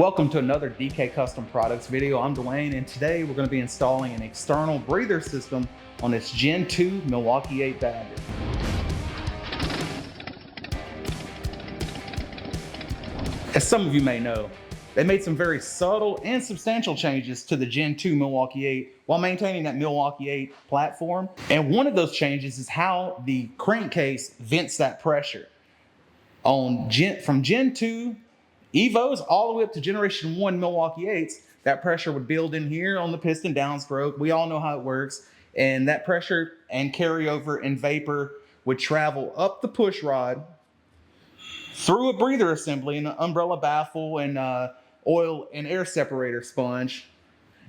Welcome to another DK Custom Products video. I'm Dwayne, and today we're going to be installing an external breather system on this Gen 2 Milwaukee 8 bagger. As some of you may know, they made some very subtle and substantial changes to the Gen 2 Milwaukee 8 while maintaining that Milwaukee 8 platform. And one of those changes is how the crankcase vents that pressure. From Gen 2 Evos all the way up to Generation 1 Milwaukee 8s, that pressure would build in here on the piston downstroke. We all know how it works. And that pressure and carryover and vapor would travel up the push rod, through a breather assembly and an umbrella baffle and oil and air separator sponge,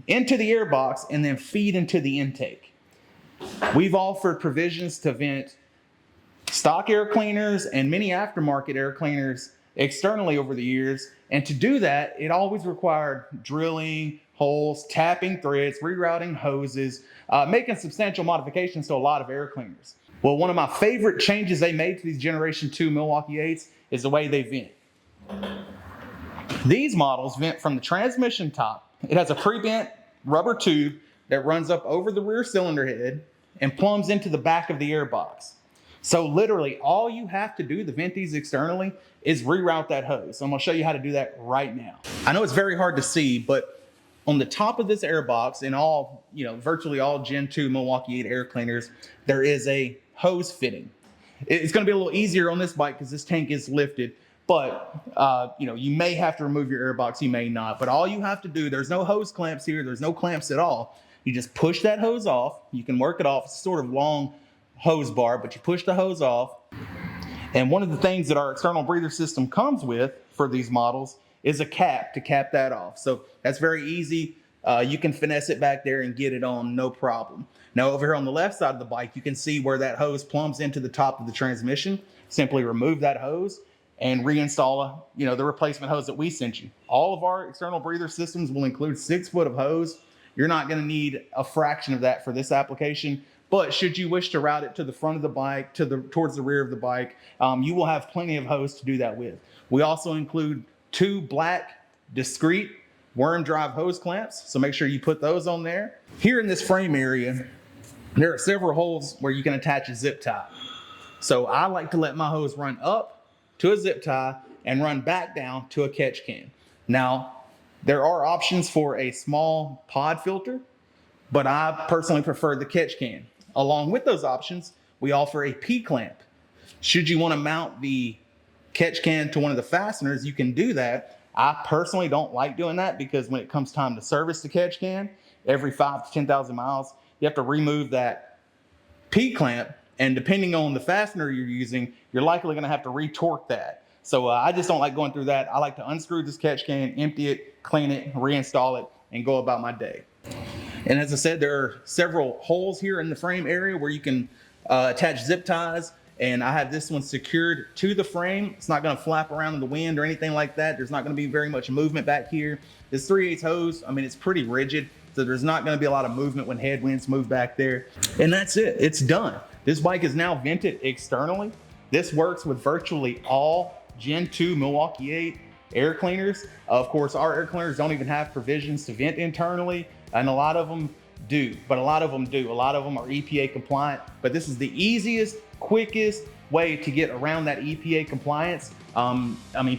into the air box, and then feed into the intake. We've offered provisions to vent stock air cleaners and many aftermarket air cleaners externally over the years, and to do that it always required drilling holes, tapping threads, rerouting hoses, making substantial modifications to a lot of air cleaners. Well, one of my favorite changes they made to these Generation 2 Milwaukee 8s is the way they vent. These models vent from the transmission top. It has a pre-bent rubber tube that runs up over the rear cylinder head and plumbs into the back of the air box. So literally all you have to do to vent these externally is reroute that hose. So I'm gonna show you how to do that right now. I know it's very hard to see, but on the top of this air box in all, virtually all Gen 2 Milwaukee 8 air cleaners, there is a hose fitting. It's gonna be a little easier on this bike because this tank is lifted, but you may have to remove your air box, you may not. But all you have to do, there's no hose clamps here, there's no clamps at all. You just push that hose off, you can work it off, it's sort of long hose bar, but you push the hose off. And one of the things that our external breather system comes with for these models is a cap to cap that off. So that's very easy. You can finesse it back there and get it on, no problem. Now over here on the left side of the bike, you can see where that hose plumbs into the top of the transmission. Simply remove that hose and reinstall the replacement hose that we sent you. All of our external breather systems will include 6 foot of hose. You're not gonna need a fraction of that for this application. But should you wish to route it to the front of the bike, towards the rear of the bike, you will have plenty of hose to do that with. We also include 2 black discrete worm drive hose clamps, so make sure you put those on there. Here in this frame area, there are several holes where you can attach a zip tie. So I like to let my hose run up to a zip tie and run back down to a catch can. Now, there are options for a small pod filter, but I personally prefer the catch can. Along with those options, we offer a P-clamp. Should you want to mount the catch can to one of the fasteners, you can do that. I personally don't like doing that because when it comes time to service the catch can, every 5,000 to 10,000 miles, you have to remove that P-clamp, and depending on the fastener you're using, you're likely going to have to retorque that. So I just don't like going through that. I like to unscrew this catch can, empty it, clean it, reinstall it, and go about my day. And as I said, there are several holes here in the frame area where you can attach zip ties, and I have this one secured to the frame. It's not going to flap around in the wind or anything like that. There's not going to be very much movement back here. This 3/8 hose, it's pretty rigid, so there's not going to be a lot of movement when headwinds move back there. And that's it. It's done. This bike is now vented externally. This works with virtually all Gen 2 Milwaukee 8 air cleaners. Of course, our air cleaners don't even have provisions to vent internally, and a lot of them do, A lot of them are EPA compliant, but this is the easiest, quickest way to get around that EPA compliance.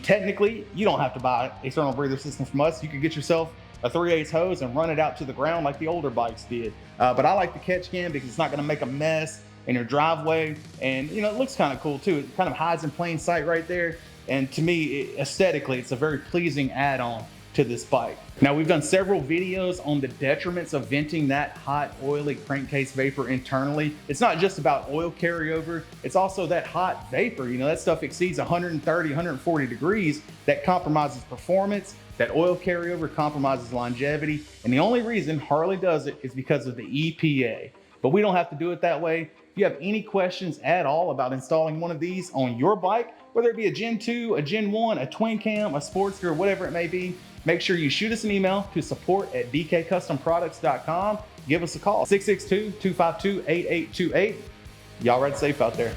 Technically, you don't have to buy an external breather system from us. You could get yourself a 3/8 hose and run it out to the ground like the older bikes did. But I like the catch can because it's not gonna make a mess in your driveway, and it looks kind of cool too. It kind of hides in plain sight right there. And to me, aesthetically, it's a very pleasing add-on to this bike. Now, we've done several videos on the detriments of venting that hot, oily crankcase vapor internally. It's not just about oil carryover, it's also that hot vapor. That stuff exceeds 130, 140 degrees. That compromises performance. That oil carryover compromises longevity. And the only reason Harley does it is because of the EPA. But we don't have to do it that way. If you have any questions at all about installing one of these on your bike, whether it be a Gen 2, a Gen 1, a twin cam, a Sportster, whatever it may be, make sure you shoot us an email to support@dkcustomproducts.com. Give us a call, 662-252-8828. Y'all ride safe out there.